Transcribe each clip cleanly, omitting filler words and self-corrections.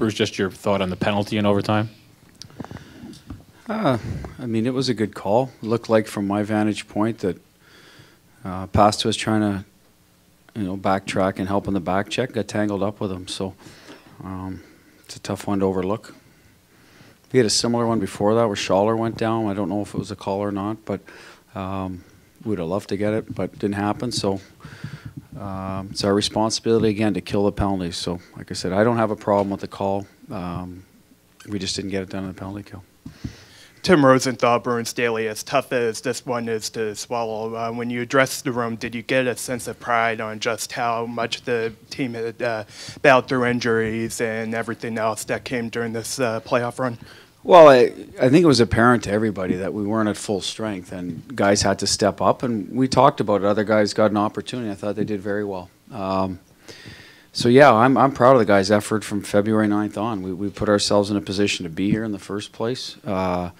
Bruce, just your thought on the penalty in overtime? I mean, it was a good call. It looked like, from my vantage point, that Pasta was trying to, backtrack and help on the back check, got tangled up with him. So it's a tough one to overlook. We had a similar one before that where Schaller went down. I don't know if it was a call or not, but we'd have loved to get it, but it didn't happen. So it's our responsibility, again, to kill the penalties. So, like I said, I don't have a problem with the call. We just didn't get it done in the penalty kill. Tim Rosenthal, Bruins Daily, as tough as this one is to swallow, when you addressed the room, did you get a sense of pride on just how much the team had battled through injuries and everything else that came during this playoff run? Well, I think it was apparent to everybody that we weren't at full strength, and guys had to step up, and we talked about it. Other guys got an opportunity. I thought they did very well. So, yeah, I'm proud of the guys' effort from February 9th on. We put ourselves in a position to be here in the first place. I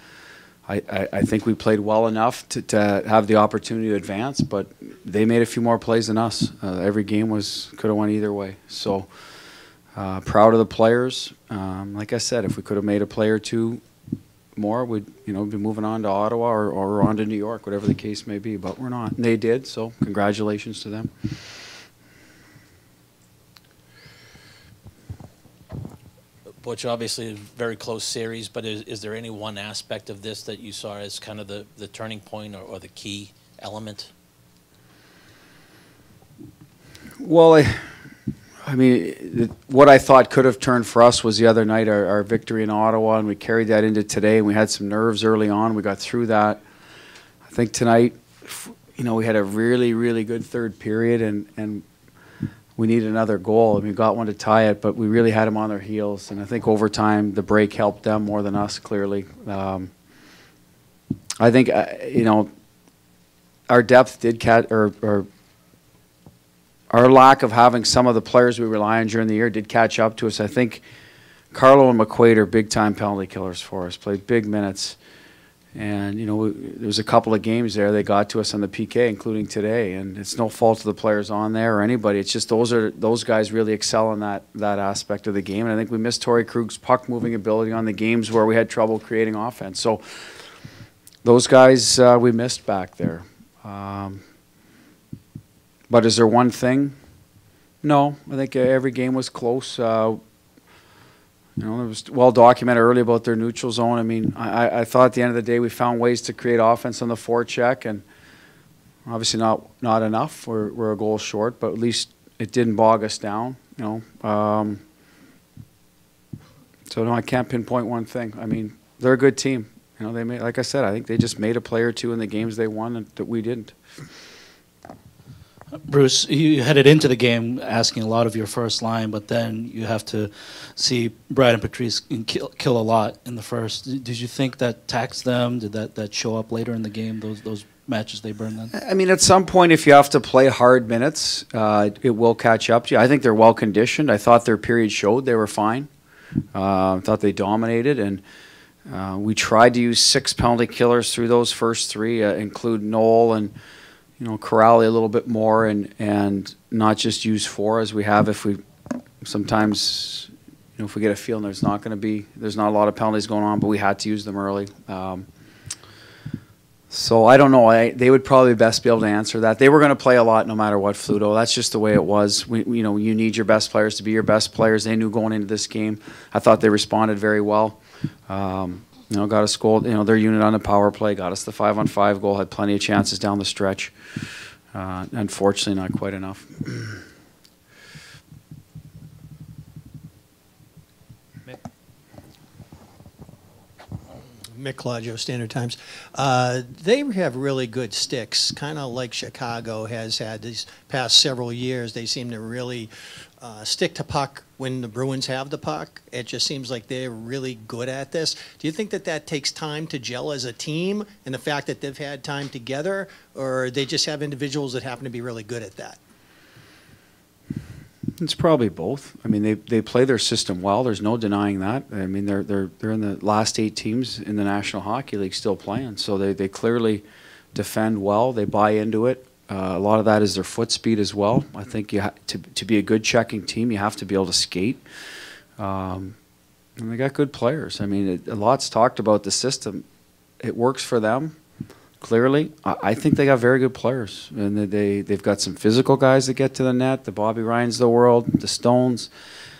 think we played well enough to have the opportunity to advance, but they made a few more plays than us. Every game could have went either way. So proud of the players. Like I said, if we could have made a play or two more, we'd be moving on to Ottawa or on to New York, whatever the case may be. But we're not. And they did, so congratulations to them. Butch, obviously a very close series, but is there any one aspect of this that you saw as kind of the turning point or the key element? Well, I mean, what I thought could have turned for us was the other night, our victory in Ottawa, and we carried that into today, and we had some nerves early on. We got through that. I think tonight, we had a really, really good third period, and we needed another goal, and we got one to tie it, but we really had them on their heels. And I think overtime, the break helped them more than us, clearly. I think, our depth did or our lack of having some of the players we rely on during the year did catch up to us. I think Carlo and McQuaid are big-time penalty killers for us, played big minutes. And, there was a couple of games there they got to us on the PK, including today. And it's no fault of the players on there or anybody. It's just those guys really excel in that aspect of the game. And I think we missed Torrey Krug's puck-moving ability on the games where we had trouble creating offense. So those guys we missed back there. But is there one thing? No. I think every game was close. It was well documented early about their neutral zone. I mean, I thought at the end of the day we found ways to create offense on the forecheck, and obviously not enough. We're a goal short, but at least it didn't bog us down. So no, I can't pinpoint one thing. I mean, they're a good team. They made, like I said, I think they just made a play or two in the games they won that we didn't. Bruce, you headed into the game asking a lot of your first line, but then you have to see Brad and Patrice kill a lot in the first. Did you think that taxed them? Did that show up later in the game, those matches they burned then? I mean, at some point, if you have to play hard minutes, it will catch up to you. I think they're well conditioned. I thought their period showed they were fine. I thought they dominated, and we tried to use 6 penalty killers through those first 3, include Noel and Corrali a little bit more, and not just use 4 as we have if we sometimes, if we get a feeling there's not a lot of penalties going on, but we had to use them early. So I don't know. They would probably best be able to answer that. They were going to play a lot no matter what, Fluto. That's just the way it was. You need your best players to be your best players. They knew going into this game. I thought they responded very well. Got us goal. Their unit on the power play got us the 5-on-5 goal. Had plenty of chances down the stretch. Unfortunately, not quite enough. Mick Claudio, Standard Times. They have really good sticks, kind of like Chicago has had these past several years. They seem to really stick to puck when the Bruins have the puck. It just seems like they're really good at this. Do you think that takes time to gel as a team, and the fact that they've had time together, or they just have individuals that happen to be really good at that? It's probably both. I mean, they play their system well. There's no denying that. I mean, they're in the last 8 teams in the National Hockey League still playing, so they clearly defend well. They buy into it. A lot of that is their foot speed as well. I think to be a good checking team, you have to be able to skate. And they got good players. I mean, a lot's talked about the system. It works for them, clearly. I think they got very good players. And they've got some physical guys that get to the net, the Bobby Ryans of the world, the Stones.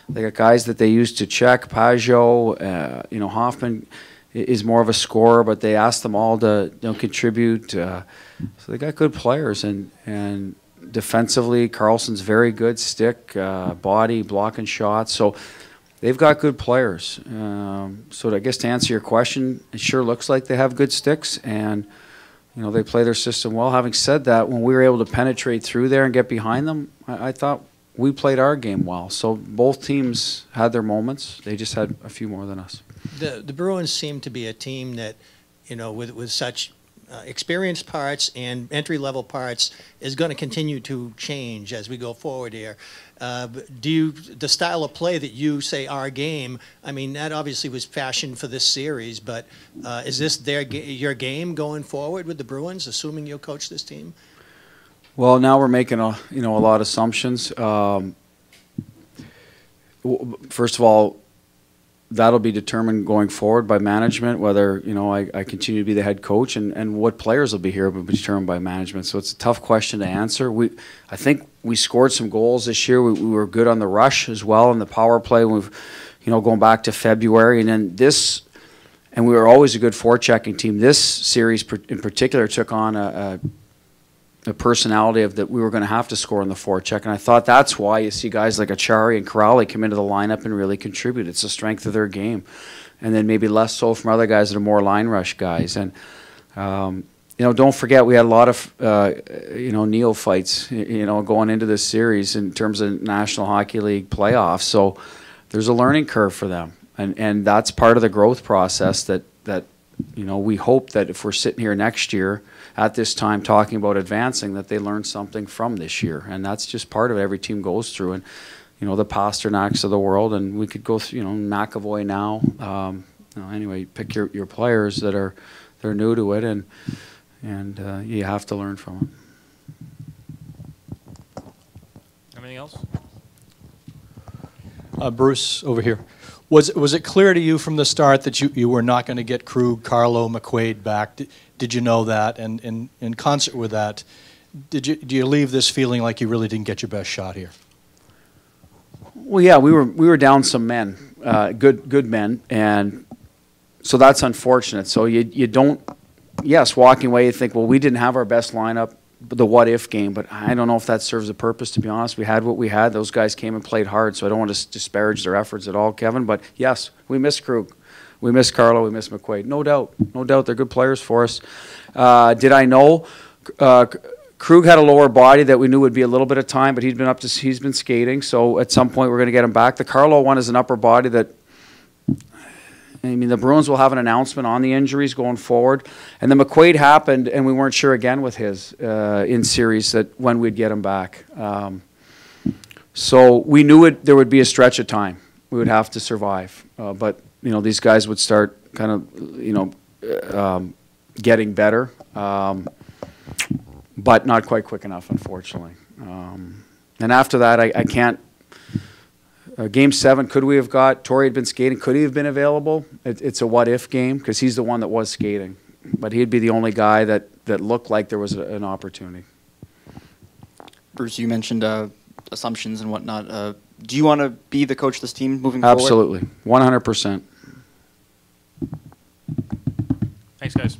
They got guys that they used to check. Pajot, you know, Hoffman is more of a scorer, but they asked them all to, you know, contribute. So they got good players. And defensively, Carlson's very good, stick, body, blocking shots. So they've got good players. So I guess to answer your question, it sure looks like they have good sticks, and you know, they play their system well. Having said that, when we were able to penetrate through there and get behind them, I thought we played our game well. So both teams had their moments. They just had a few more than us. The Bruins seem to be a team that, you know, with such experienced parts and entry-level parts is going to continue to change as we go forward here. The style of play that you say our game, I mean, that obviously was fashioned for this series, but is this your game going forward with the Bruins, assuming you'll coach this team? Well, now we're making a lot of assumptions. First of all, that'll be determined going forward by management, whether, you know, I continue to be the head coach, and what players will be here will be determined by management. So it's a tough question to answer. I think we scored some goals this year. We were good on the rush as well, in the power play. We've, you know, going back to February, and then this, and we were always a good forechecking team. This series in particular took on a personality of that we were going to have to score in the forecheck, and I thought that's why you see guys like Achari and Corrali come into the lineup and really contribute. It's the strength of their game, and then maybe less so from other guys that are more line rush guys. And you know, don't forget we had a lot of you know, neophytes, you know, going into this series in terms of National Hockey League playoffs. So there's a learning curve for them, and that's part of the growth process that you know, we hope that if we're sitting here next year at this time talking about advancing, that they learn something from this year. And that's just part of it every team goes through. And, you know, the Pasternaks of the world, and we could go through, you know, McAvoy now. You know, anyway, pick your players that are new to it, and you have to learn from it. Anything else? Bruce, over here. Was it clear to you from the start that you were not going to get Krug, Carlo, McQuaid back? Did you know that? And in concert with that, do you leave this feeling like you really didn't get your best shot here? Well, yeah, we were down some men, good men, and so that's unfortunate. So you don't, yes, walking away you think, well, we didn't have our best lineup, the what-if game, but I don't know if that serves a purpose, to be honest. We had what we had. Those guys came and played hard, so I don't want to disparage their efforts at all, Kevin. But, yes, we miss Krug. We miss Carlo. We miss McQuaid. No doubt. No doubt they're good players for us. Did I know Krug had a lower body that we knew would be a little bit of time, but he's been skating, so at some point we're going to get him back. The Carlo one is an upper body that, I mean, the Bruins will have an announcement on the injuries going forward. And the McQuaid happened, and we weren't sure again with his in series that when we'd get him back. So we knew there would be a stretch of time. We would have to survive. But, you know, these guys would start kind of, you know, getting better. But not quite quick enough, unfortunately. And after that, I can't. Game 7, could we have got, Torrey had been skating, could he have been available? It's a what-if game, because he's the one that was skating. But he'd be the only guy that looked like there was an opportunity. Bruce, you mentioned assumptions and whatnot. Do you want to be the coach of this team moving forward? Absolutely, 100%. Thanks, guys.